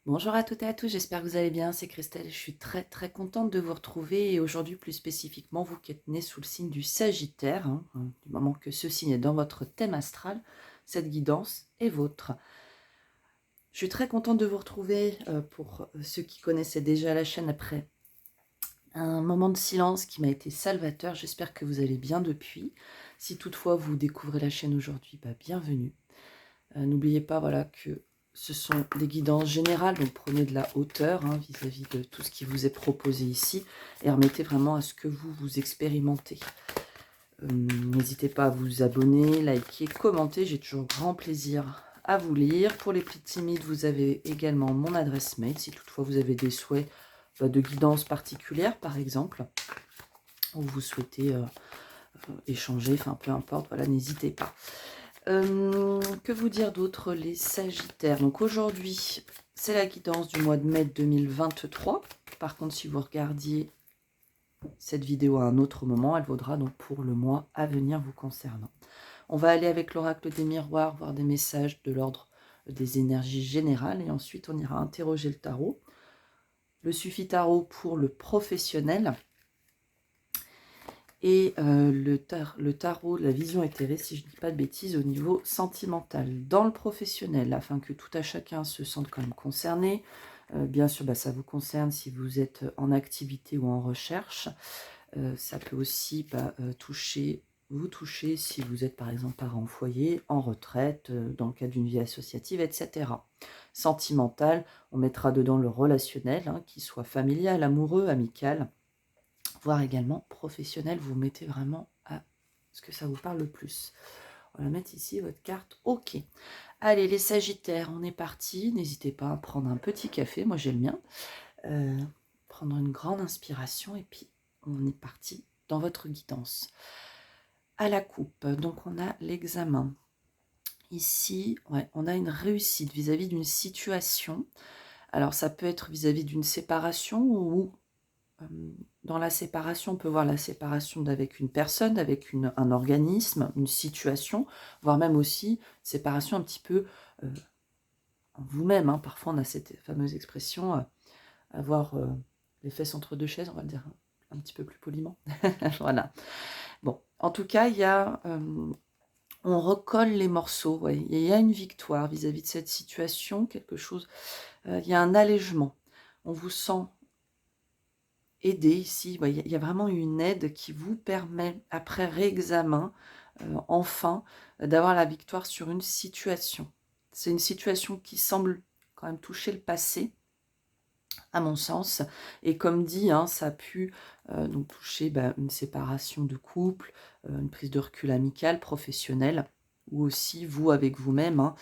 Bonjour à toutes et à tous, j'espère que vous allez bien, c'est Christelle, je suis très contente de vous retrouver et aujourd'hui plus spécifiquement vous qui êtes nés sous le signe du Sagittaire, du moment que ce signe est dans votre thème astral, cette guidance est vôtre. Je suis très contente de vous retrouver pour ceux qui connaissaient déjà la chaîne après un moment de silence qui m'a été salvateur, j'espère que vous allez bien depuis. Si toutefois vous découvrez la chaîne aujourd'hui, bienvenue. N'oubliez pas voilà, que ce sont des guidances générales, donc prenez de la hauteur vis-à-vis de tout ce qui vous est proposé ici et remettez vraiment à ce que vous expérimentez. N'hésitez pas à vous abonner, liker, commenter, j'ai toujours grand plaisir à vous lire. Pour les plus timides, vous avez également mon adresse mail, si toutefois vous avez des souhaits de guidance particulière par exemple, ou vous souhaitez échanger, enfin peu importe, voilà, n'hésitez pas. Que vous dire d'autre, les Sagittaires? Donc aujourd'hui, c'est la guidance du mois de mai 2023. Par contre, si vous regardiez cette vidéo à un autre moment, elle vaudra donc pour le mois à venir vous concernant. On va aller avec l'oracle des miroirs, voir des messages de l'ordre des énergies générales, et ensuite on ira interroger le tarot. Le Suffi Tarot pour le professionnel. Et le tarot, la vision éthérée, si je ne dis pas de bêtises, au niveau sentimental. Dans le professionnel, afin que tout à chacun se sente quand même concerné. Bien sûr, ça vous concerne si vous êtes en activité ou en recherche. Ça peut aussi vous toucher si vous êtes par exemple parent au foyer, en retraite, dans le cadre d'une vie associative, etc. Sentimental, on mettra dedans le relationnel, qu'il soit familial, amoureux, amical, voire également professionnel, vous mettez vraiment à ce que ça vous parle le plus. On va mettre ici votre carte OK. Allez, les Sagittaires, on est parti. N'hésitez pas à prendre un petit café, moi j'ai le mien. Prendre une grande inspiration et puis on est parti dans votre guidance. À la coupe, donc on a l'examen. Ici, on a une réussite vis-à-vis d'une situation. Alors ça peut être vis-à-vis d'une séparation ou dans la séparation, on peut voir la séparation d'avec une personne, avec un organisme, une situation, voire même aussi séparation un petit peu en vous-même. Parfois, on a cette fameuse expression avoir les fesses entre deux chaises, on va le dire un petit peu plus poliment. Voilà. Bon, en tout cas, il y a, on recolle les morceaux. Ouais. Il y a une victoire vis-à-vis de cette situation, quelque chose. Il y a un allègement. On vous sent aider ici, il y a vraiment une aide qui vous permet, après réexamen, enfin, d'avoir la victoire sur une situation. C'est une situation qui semble quand même toucher le passé, à mon sens, et comme dit, ça a pu donc toucher une séparation de couple, une prise de recul amicale, professionnelle, ou aussi vous avec vous-même.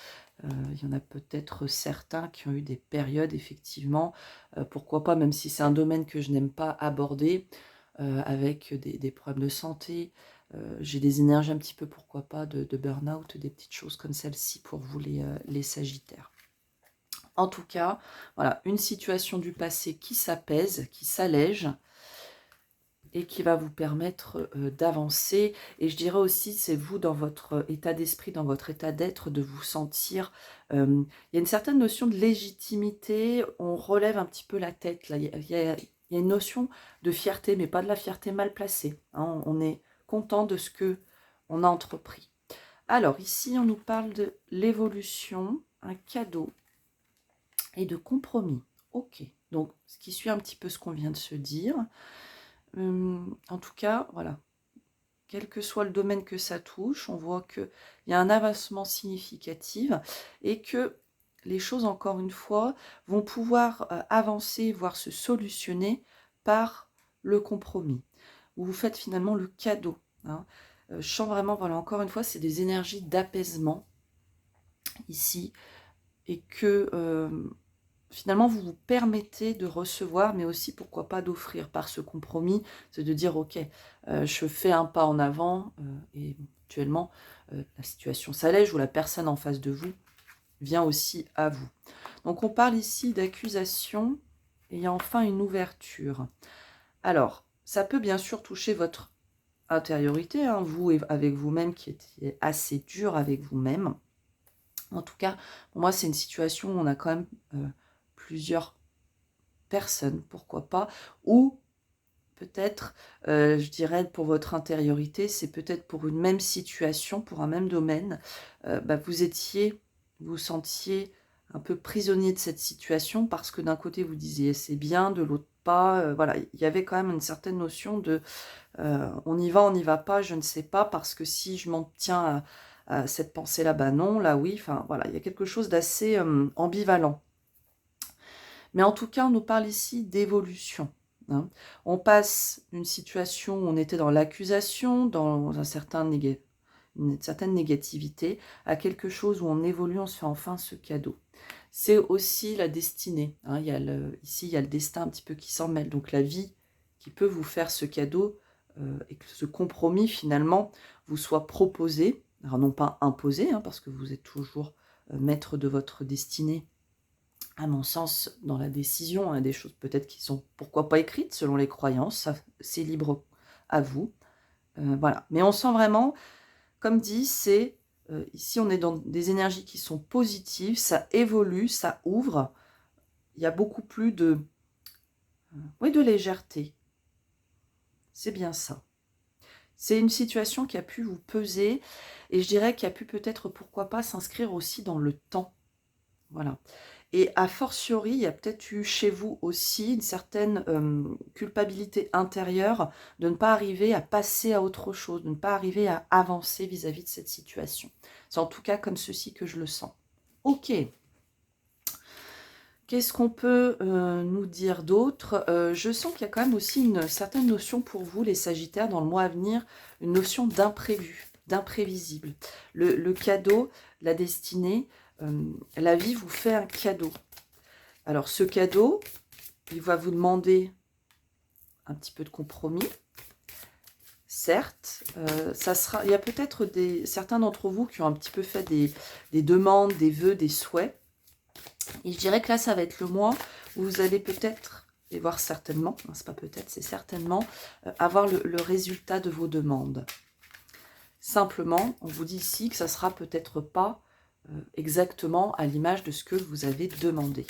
Il y en a peut-être certains qui ont eu des périodes, effectivement, pourquoi pas, même si c'est un domaine que je n'aime pas aborder, avec des problèmes de santé, j'ai des énergies un petit peu, pourquoi pas, de burn-out, des petites choses comme celle-ci pour vous les Sagittaires. En tout cas, voilà, une situation du passé qui s'apaise, qui s'allège, et qui va vous permettre d'avancer. Et je dirais aussi, c'est vous dans votre état d'esprit, dans votre état d'être, de vous sentir... il y a une certaine notion de légitimité, on relève un petit peu la tête. Là. Il y a une notion de fierté, mais pas de la fierté mal placée. On est content de ce que on a entrepris. Alors, ici, on nous parle de l'évolution, un cadeau et de compromis. Ok, donc ce qui suit un petit peu ce qu'on vient de se dire. En tout cas, voilà, quel que soit le domaine que ça touche, on voit qu'il y a un avancement significatif et que les choses, encore une fois, vont pouvoir avancer, voire se solutionner par le compromis. Où vous faites finalement le cadeau. Je sens vraiment, voilà, encore une fois, c'est des énergies d'apaisement ici et que finalement, vous vous permettez de recevoir, mais aussi, pourquoi pas, d'offrir par ce compromis. C'est de dire, ok, je fais un pas en avant, et actuellement, la situation s'allège, ou la personne en face de vous vient aussi à vous. Donc, on parle ici d'accusation, et il y a enfin une ouverture. Alors, ça peut bien sûr toucher votre intériorité, vous avec vous-même, qui étiez assez dur avec vous-même. En tout cas, pour moi, c'est une situation où on a quand même... plusieurs personnes, pourquoi pas, ou peut-être, je dirais pour votre intériorité, c'est peut-être pour une même situation, pour un même domaine, vous sentiez un peu prisonnier de cette situation parce que d'un côté vous disiez: «C'est bien», de l'autre pas, voilà, il y avait quand même une certaine notion de, «On y va, on n'y va pas, je ne sais pas, parce que si je m'en tiens à cette pensée-là, bah non, là oui», enfin voilà, il y a quelque chose d'assez, ambivalent. Mais en tout cas, on nous parle ici d'évolution, hein. On passe d'une situation où on était dans l'accusation, dans une certaine négativité, à quelque chose où on évolue, on se fait enfin ce cadeau. C'est aussi la destinée, hein. Ici, il y a le destin un petit peu qui s'en mêle. Donc la vie qui peut vous faire ce cadeau, et que ce compromis, finalement, vous soit proposé. Alors non pas imposé, hein, parce que vous êtes toujours maître de votre destinée, à mon sens, dans la décision, hein, des choses peut-être qui sont, pourquoi pas, écrites selon les croyances, ça c'est libre à vous. Voilà. Mais on sent vraiment, comme dit, ici on est dans des énergies qui sont positives, ça évolue, ça ouvre. Il y a beaucoup plus oui, de légèreté. C'est bien ça. C'est une situation qui a pu vous peser et je dirais qui a pu peut-être, pourquoi pas, s'inscrire aussi dans le temps. Voilà. Et a fortiori, il y a peut-être eu chez vous aussi une certaine culpabilité intérieure de ne pas arriver à passer à autre chose, de ne pas arriver à avancer vis-à-vis de cette situation. C'est en tout cas comme ceci que je le sens. Ok. Qu'est-ce qu'on peut nous dire d'autre? Je sens qu'il y a quand même aussi une certaine notion pour vous, les Sagittaires, dans le mois à venir, une notion d'imprévu, d'imprévisible. Le cadeau, la destinée, la vie vous fait un cadeau. Alors ce cadeau, il va vous demander un petit peu de compromis. Certes, il y a peut-être certains d'entre vous qui ont un petit peu fait des demandes, des vœux, des souhaits. Et je dirais que là, ça va être le mois où vous allez peut-être, et voir certainement, hein, c'est pas peut-être, c'est certainement, avoir le résultat de vos demandes. Simplement, on vous dit ici que ça sera peut-être pas exactement à l'image de ce que vous avez demandé.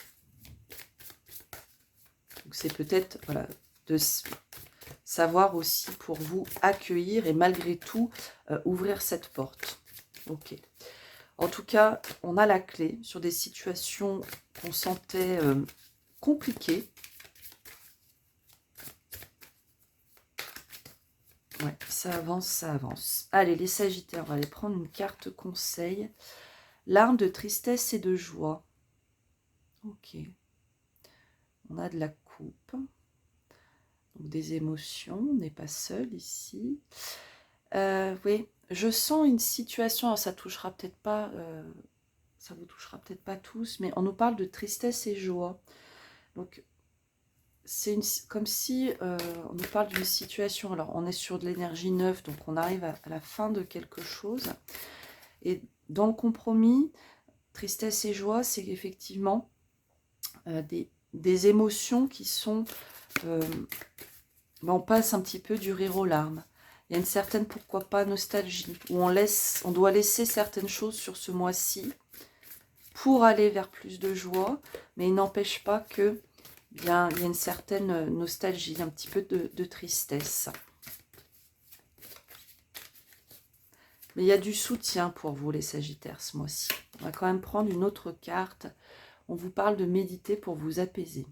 Donc c'est peut-être, voilà, de savoir aussi pour vous accueillir et malgré tout ouvrir cette porte. Ok. En tout cas, on a la clé sur des situations qu'on sentait compliquées. Ouais, ça avance, ça avance. Allez, les Sagittaires, on va aller prendre une carte conseil. L'arme de tristesse et de joie. Ok. On a de la coupe. Donc des émotions, on n'est pas seul ici. Oui, je sens une situation, alors ça touchera peut-être pas, ça vous touchera peut-être pas tous, mais on nous parle de tristesse et joie. Donc c'est comme si on nous parle d'une situation, alors on est sur de l'énergie neuve, donc on arrive à la fin de quelque chose. Et dans le compromis, tristesse et joie, c'est effectivement des émotions qui sont... on passe un petit peu du rire aux larmes. Il y a une certaine, pourquoi pas, nostalgie, où on doit laisser certaines choses sur ce mois-ci pour aller vers plus de joie, mais il n'empêche pas que il y a une certaine nostalgie, un petit peu de tristesse. Mais il y a du soutien pour vous, les Sagittaires, ce mois-ci. On va quand même prendre une autre carte. On vous parle de méditer pour vous apaiser.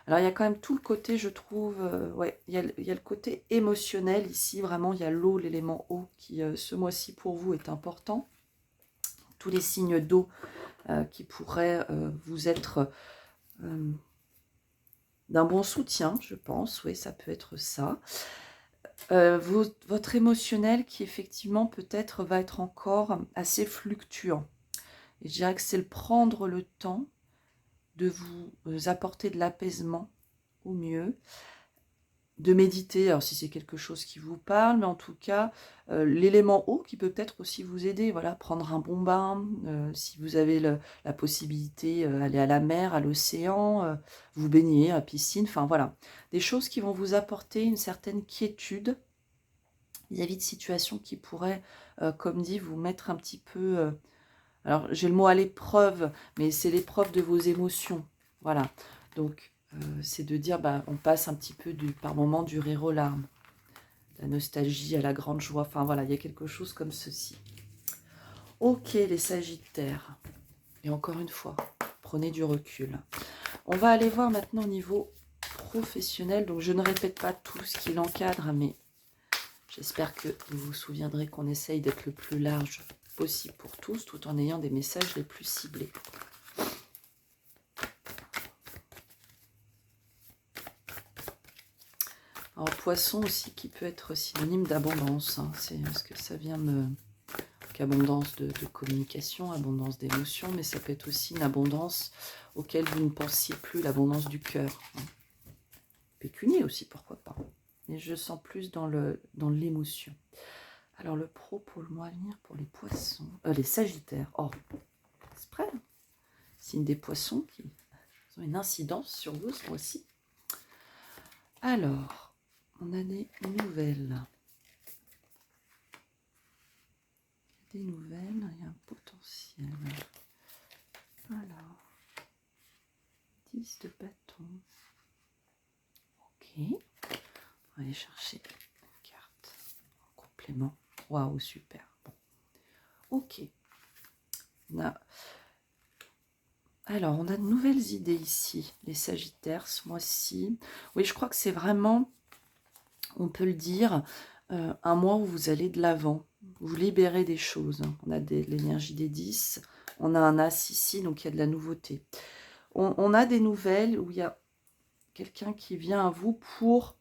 Alors, il y a quand même tout le côté, je trouve, ouais, il y a le côté émotionnel ici. Vraiment, il y a l'eau, l'élément eau qui, ce mois-ci, pour vous, est important. Tous les signes d'eau qui pourraient vous être d'un bon soutien, je pense. Oui, ça peut être ça. Votre émotionnel qui, effectivement, peut-être va être encore assez fluctuant. Et je dirais que c'est le prendre le temps de vous apporter de l'apaisement au mieux, de méditer, alors si c'est quelque chose qui vous parle, mais en tout cas, l'élément eau qui peut peut-être aussi vous aider, voilà, prendre un bon bain, si vous avez la possibilité, aller à la mer, à l'océan, vous baigner, à la piscine, enfin voilà, des choses qui vont vous apporter une certaine quiétude vis-à-vis de situations qui pourraient, comme dit, vous mettre un petit peu... alors, j'ai le mot à l'épreuve, mais c'est l'épreuve de vos émotions. Voilà. Donc, c'est de dire, bah, on passe un petit peu par moment du rire aux larmes, la nostalgie à la grande joie. Enfin, voilà, il y a quelque chose comme ceci. Ok, les Sagittaires. Et encore une fois, prenez du recul. On va aller voir maintenant au niveau professionnel. Donc, je ne répète pas tout ce qui l'encadre, mais j'espère que vous vous souviendrez qu'on essaye d'être le plus large possible pour tous, tout en ayant des messages les plus ciblés. Alors, poisson aussi qui peut être synonyme d'abondance. Hein. C'est ce que ça vient me... Abondance de communication, abondance d'émotions, mais ça peut être aussi une abondance auquel vous ne pensiez plus, l'abondance du cœur. Hein. Pécunier aussi, pourquoi pas. Mais je sens plus dans l'émotion. Alors, le pro pour le mois à venir, pour les poissons, les sagittaires. Oh, c'est prêt. Signe des poissons qui ont une incidence sur vous ce mois-ci. Alors, on a des nouvelles. Des nouvelles, il y a un potentiel. Alors, 10 de bâton. Ok. On va aller chercher une carte en complément. Waouh, super. Bon. Ok. Alors, on a de nouvelles idées ici, les Sagittaires, ce mois-ci. Oui, je crois que c'est vraiment, on peut le dire, un mois où vous allez de l'avant. Vous libérez des choses. On a l'énergie des 10. On a un As ici, donc il y a de la nouveauté. On a des nouvelles où il y a quelqu'un qui vient à vous pour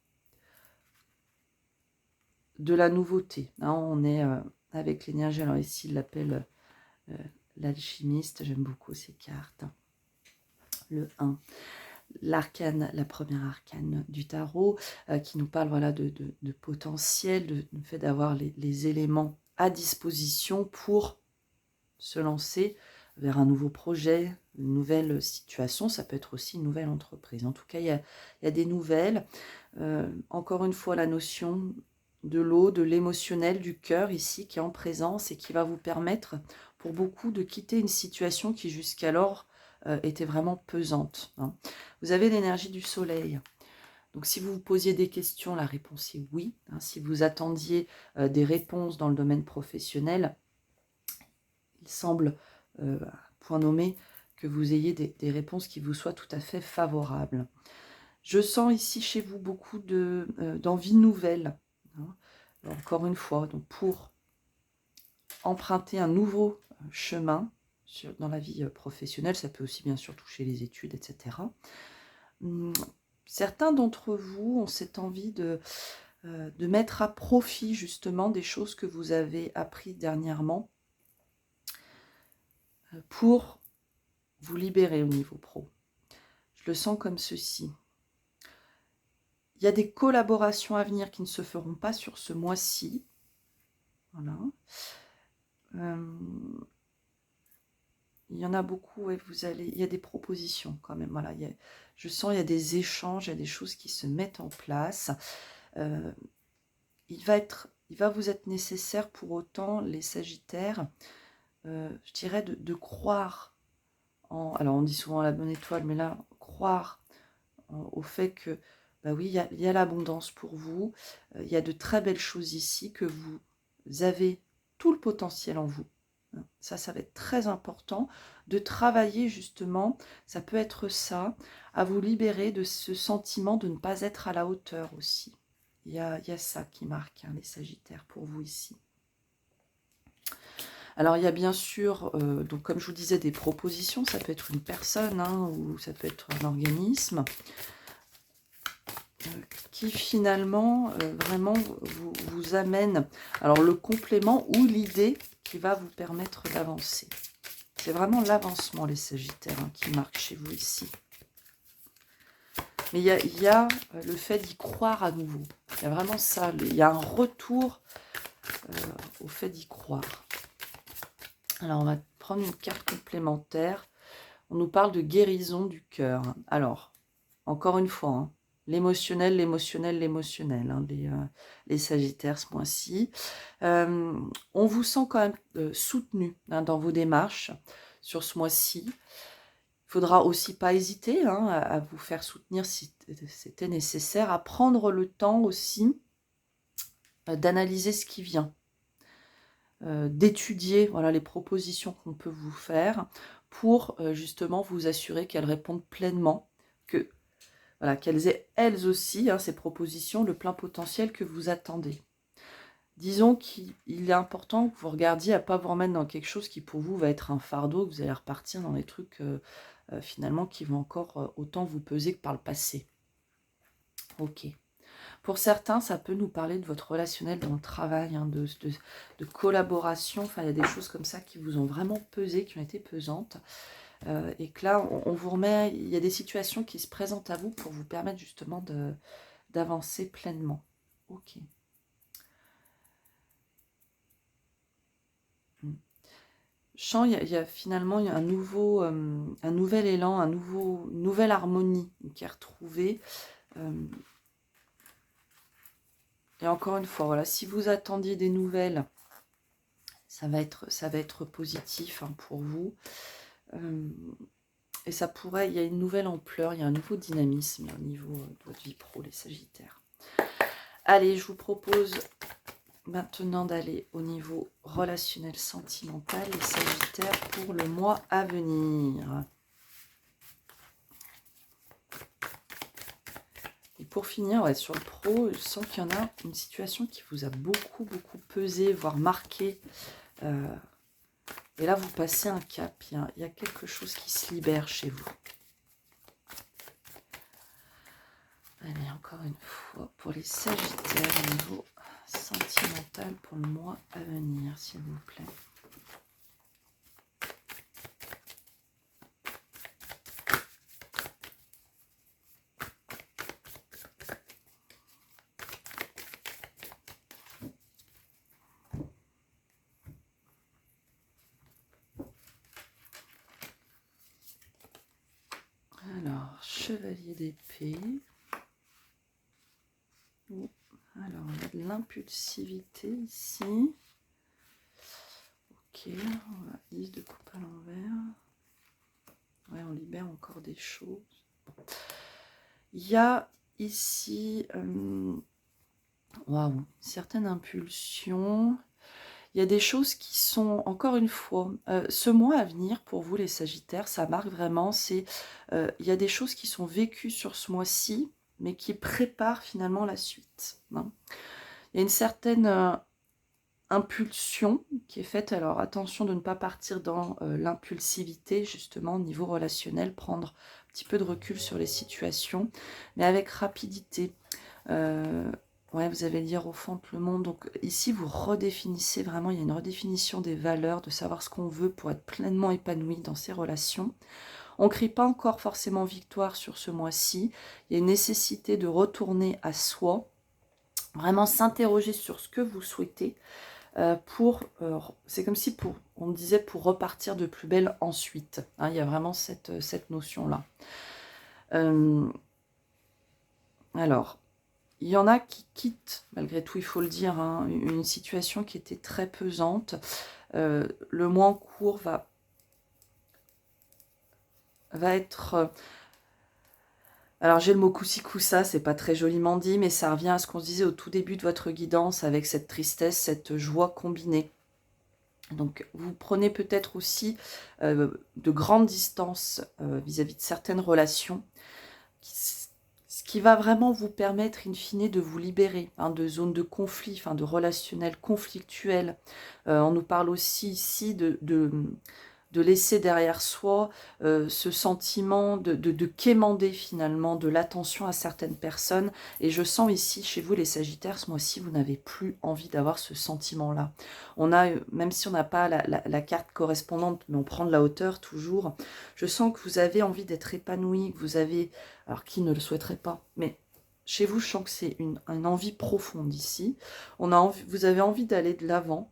de la nouveauté. Hein, on est avec l'énergie. Alors ici, il l'appelle l'alchimiste. J'aime beaucoup ces cartes. Le 1. L'arcane, la première arcane du tarot, qui nous parle voilà, de potentiel, du fait d'avoir les éléments à disposition pour se lancer vers un nouveau projet, une nouvelle situation. Ça peut être aussi une nouvelle entreprise. En tout cas, il y a des nouvelles. Encore une fois, la notion de l'eau, de l'émotionnel, du cœur ici, qui est en présence et qui va vous permettre, pour beaucoup, de quitter une situation qui jusqu'alors était vraiment pesante. Hein. Vous avez l'énergie du soleil. Donc, si vous vous posiez des questions, la réponse est oui. Hein. Si vous attendiez des réponses dans le domaine professionnel, il semble, point nommé, que vous ayez des réponses qui vous soient tout à fait favorables. Je sens ici chez vous beaucoup d'envie nouvelle. Hein. Encore une fois, donc pour emprunter un nouveau chemin dans la vie professionnelle, ça peut aussi bien sûr toucher les études, etc. Certains d'entre vous ont cette envie de mettre à profit justement des choses que vous avez appris dernièrement pour vous libérer au niveau pro. Je le sens comme ceci. Il y a des collaborations à venir qui ne se feront pas sur ce mois-ci. Voilà. Il y en a beaucoup, ouais, il y a des propositions quand même. Voilà, je sens il y a des échanges, il y a des choses qui se mettent en place. Il va vous être nécessaire pour autant, les Sagittaires, je dirais de croire alors on dit souvent la bonne étoile, mais là, croire au fait que, bah oui, il y a l'abondance pour vous, il y a de très belles choses ici, que vous avez tout le potentiel en vous. Ça va être très important de travailler justement, ça peut être ça, à vous libérer de ce sentiment de ne pas être à la hauteur aussi. Il y a ça qui marque les Sagittaires pour vous ici. Alors, il y a bien sûr, donc comme je vous disais, des propositions. Ça peut être une personne ou ça peut être un organisme qui finalement vraiment vous amène, alors le complément ou l'idée qui va vous permettre d'avancer. C'est vraiment l'avancement, les Sagittaires, qui marque chez vous ici. Mais il y a le fait d'y croire à nouveau. Il y a vraiment ça. Il y a un retour au fait d'y croire. Alors, on va prendre une carte complémentaire. On nous parle de guérison du cœur. Alors, encore une fois, l'émotionnel, l'émotionnel, l'émotionnel, les Sagittaires ce mois-ci. On vous sent quand même soutenu dans vos démarches sur ce mois-ci. faudra aussi pas hésiter hein, à vous faire soutenir si c'était nécessaire, à prendre le temps aussi d'analyser ce qui vient, d'étudier voilà, les propositions qu'on peut vous faire pour justement vous assurer qu'elles répondent pleinement, que voilà, qu'elles aient elles aussi, hein, ces propositions, le plein potentiel que vous attendez. Disons qu'il est important que vous regardiez à ne pas vous remettre dans quelque chose qui pour vous va être un fardeau, que vous allez repartir dans des trucs finalement qui vont encore autant vous peser que par le passé. Ok. Pour certains, ça peut nous parler de votre relationnel dans le travail, hein, de collaboration. Enfin, il y a des choses comme ça qui vous ont vraiment pesé, qui ont été pesantes. Et que là, on vous remet, il y a des situations qui se présentent à vous pour vous permettre justement d'avancer pleinement. Ok. Je sens il y a finalement un nouvel élan, une nouvelle harmonie qui est retrouvée. Et encore une fois, voilà, si vous attendiez des nouvelles, ça va être positif hein, pour vous. Et ça pourrait, il y a une nouvelle ampleur, il y a un nouveau dynamisme au niveau de votre vie pro, les Sagittaires. Allez, je vous propose maintenant d'aller au niveau relationnel sentimental, les Sagittaires, pour le mois à venir. Et pour finir, ouais, sur le pro, je sens qu'il y en a une situation qui vous a beaucoup pesé, voire marqué. Et là, vous passez un cap, il y a quelque chose qui se libère chez vous. Allez, encore une fois, pour les Sagittaires, au niveau sentimental pour le mois à venir, s'il vous plaît. Alors, chevalier d'épée. Alors, on a de l'impulsivité ici. Ok, on a 10 de coupe à l'envers. Ouais, on libère encore des choses. Bon. Il y a ici, waouh, certaines impulsions. Il y a des choses qui sont, encore une fois, ce mois à venir pour vous les Sagittaires, ça marque vraiment, il y a des choses qui sont vécues sur ce mois-ci, mais qui préparent finalement la suite. Hein. Il y a une certaine impulsion qui est faite, alors attention de ne pas partir dans l'impulsivité, justement, au niveau relationnel, prendre un petit peu de recul sur les situations, mais avec rapidité. Ouais, vous allez lire au fond le monde. Donc ici, vous redéfinissez vraiment, il y a une redéfinition des valeurs, de savoir ce qu'on veut pour être pleinement épanoui dans ces relations. On ne crie pas encore forcément victoire sur ce mois-ci. Il y a une nécessité de retourner à soi, vraiment s'interroger sur ce que vous souhaitez c'est comme si on me disait pour repartir de plus belle ensuite. Hein, il y a vraiment cette notion-là. Alors, il y en a qui quittent, malgré tout, il faut le dire, hein, une situation qui était très pesante. Le mois en cours va être... alors, j'ai le mot kusi-kusa, c'est pas très joliment dit, mais ça revient à ce qu'on se disait au tout début de votre guidance, avec cette tristesse, cette joie combinée. Donc, vous prenez peut-être aussi de grandes distances vis-à-vis de certaines relations, ce qui va vraiment vous permettre, in fine, de vous libérer hein, de zones de conflit, enfin, de relationnels conflictuels. On nous parle aussi ici de laisser derrière soi ce sentiment de quémander finalement de l'attention à certaines personnes. Et je sens ici, chez vous les Sagittaires, ce mois-ci, vous n'avez plus envie d'avoir ce sentiment-là. On a, même si on n'a pas la carte correspondante, mais on prend de la hauteur toujours, je sens que vous avez envie d'être épanoui, que vous avez, alors qui ne le souhaiterait pas, mais chez vous, je sens que c'est une envie profonde ici. Vous avez envie d'aller de l'avant,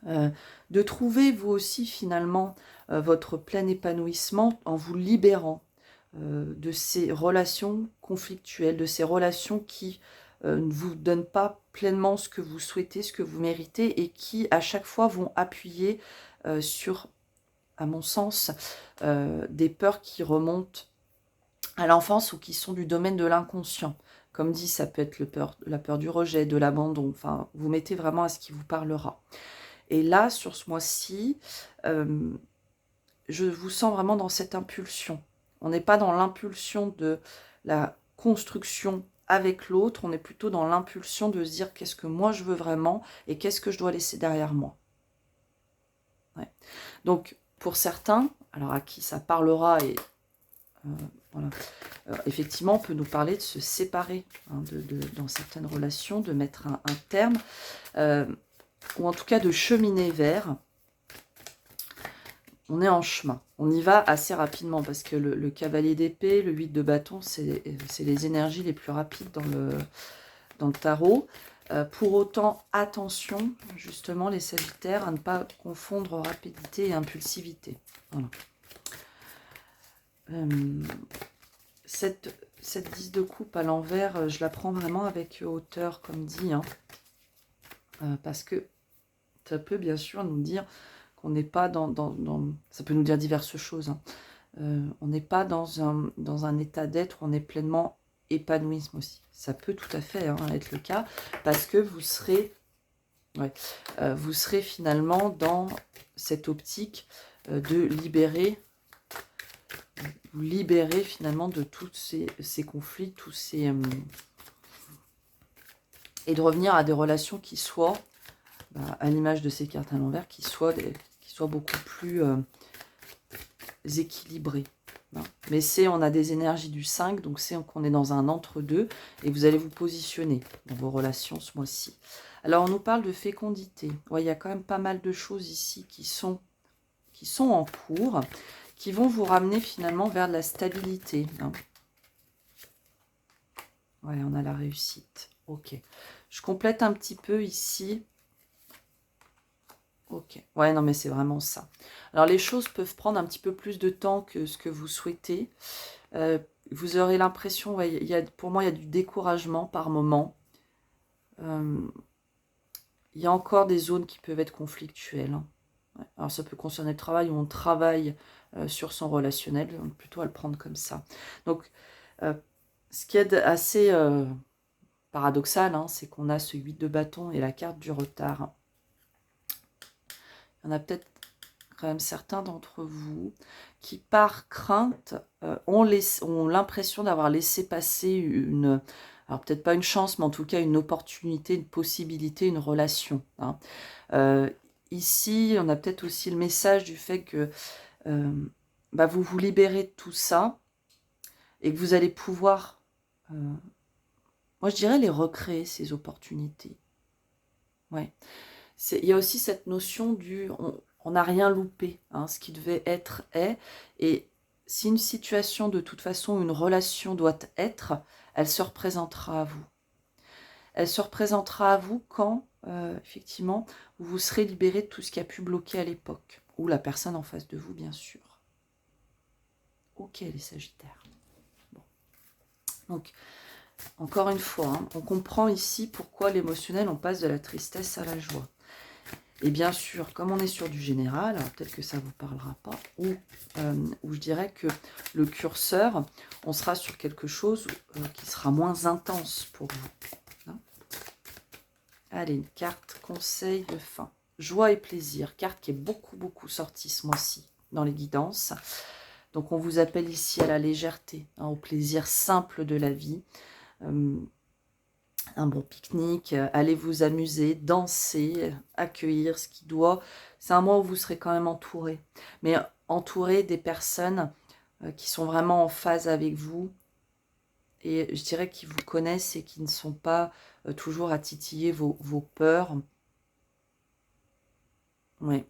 de trouver vous aussi finalement votre plein épanouissement en vous libérant de ces relations conflictuelles, de ces relations qui ne vous donnent pas pleinement ce que vous souhaitez, ce que vous méritez et qui à chaque fois vont appuyer sur à mon sens, des peurs qui remontent à l'enfance ou qui sont du domaine de l'inconscient. Comme dit, ça peut être la peur du rejet, de l'abandon. Enfin, vous mettez vraiment à ce qui vous parlera. Et là, sur ce mois-ci, je vous sens vraiment dans cette impulsion. On n'est pas dans l'impulsion de la construction avec l'autre, on est plutôt dans l'impulsion de se dire qu'est-ce que moi je veux vraiment et qu'est-ce que je dois laisser derrière moi. Ouais. Donc, pour certains, alors à qui ça parlera, et voilà, effectivement, on peut nous parler de se séparer hein, dans certaines relations, de mettre un terme, ou en tout cas de cheminer vers. On est en chemin. On y va assez rapidement parce que le cavalier d'épée, le 8 de bâton, c'est les énergies les plus rapides dans le tarot. Pour autant, attention, justement, les Sagittaires, à ne pas confondre rapidité et impulsivité. Voilà. Cette 10 de coupe à l'envers, je la prends vraiment avec hauteur, comme dit, hein, parce que ça peut bien sûr nous dire qu'on n'est pas ça peut nous dire diverses choses. Hein. On n'est pas dans un état d'être où on est pleinement épanoui aussi. Ça peut tout à fait hein, être le cas, parce que vous serez finalement dans cette optique de vous libérer finalement de tous ces conflits, et de revenir à des relations qui soient, à l'image de ces cartes à l'envers, qui soient beaucoup plus équilibrées. Hein. Mais on a des énergies du 5, donc c'est qu'on est dans un entre-deux, et vous allez vous positionner dans vos relations ce mois-ci. Alors, on nous parle de fécondité. Ouais, il y a quand même pas mal de choses ici qui sont en cours, qui vont vous ramener finalement vers de la stabilité. Hein. Ouais, on a la réussite. Ok. Je complète un petit peu ici. Ok. Ouais, non, mais c'est vraiment ça. Alors, les choses peuvent prendre un petit peu plus de temps que ce que vous souhaitez. Vous aurez l'impression, ouais, pour moi, il y a du découragement par moment. Il y a encore des zones qui peuvent être conflictuelles. Hein. Ouais. Alors, ça peut concerner le travail où on travaille sur son relationnel, donc plutôt à le prendre comme ça. Donc, ce qui est assez paradoxal, hein, c'est qu'on a ce 8 de bâton et la carte du retard. Il y en a peut-être quand même certains d'entre vous qui, par crainte, ont l'impression d'avoir laissé passer alors peut-être pas une chance, mais en tout cas une opportunité, une possibilité, une relation. Hein. Ici, on a peut-être aussi le message du fait que vous vous libérez de tout ça et que vous allez pouvoir, moi je dirais, les recréer, ces opportunités. Ouais. Il y a aussi cette notion on n'a rien loupé, hein, ce qui devait être est, et si une situation, de toute façon, une relation doit être, elle se représentera à vous. Elle se représentera à vous quand, effectivement, vous vous serez libéré de tout ce qui a pu bloquer à l'époque, ou la personne en face de vous, bien sûr. Ok, les Sagittaires. Bon. Donc, encore une fois, hein, on comprend ici pourquoi l'émotionnel, on passe de la tristesse à la joie. Et bien sûr, comme on est sur du général, peut-être que ça ne vous parlera pas, ou je dirais que le curseur, on sera sur quelque chose qui sera moins intense pour vous. Hein. Allez, une carte conseil de fin. Joie et plaisir, carte qui est beaucoup, beaucoup sortie ce mois-ci dans les guidances. Donc, on vous appelle ici à la légèreté, hein, au plaisir simple de la vie. Un bon pique-nique, allez vous amuser, danser, accueillir ce qui doit. C'est un mois où vous serez quand même entouré. Mais entouré des personnes qui sont vraiment en phase avec vous. Et je dirais qui vous connaissent et qui ne sont pas toujours à titiller vos peurs. Oui.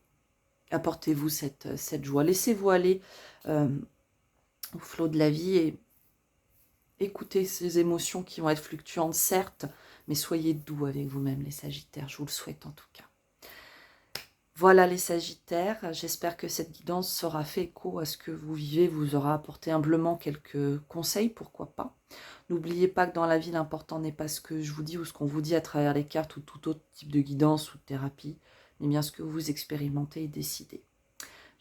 Apportez-vous cette joie. Laissez-vous aller au flot de la vie et écoutez ces émotions qui vont être fluctuantes, certes, mais soyez doux avec vous-même, les Sagittaires. Je vous le souhaite en tout cas. Voilà les Sagittaires. J'espère que cette guidance sera fait écho à ce que vous vivez, vous aura apporté humblement quelques conseils, pourquoi pas. N'oubliez pas que dans la vie, l'important n'est pas ce que je vous dis ou ce qu'on vous dit à travers les cartes ou tout autre type de guidance ou de thérapie, mais bien ce que vous expérimentez et décidez.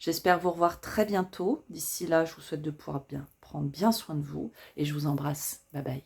J'espère vous revoir très bientôt. D'ici là, je vous souhaite de pouvoir prendre bien soin de vous et je vous embrasse. Bye bye.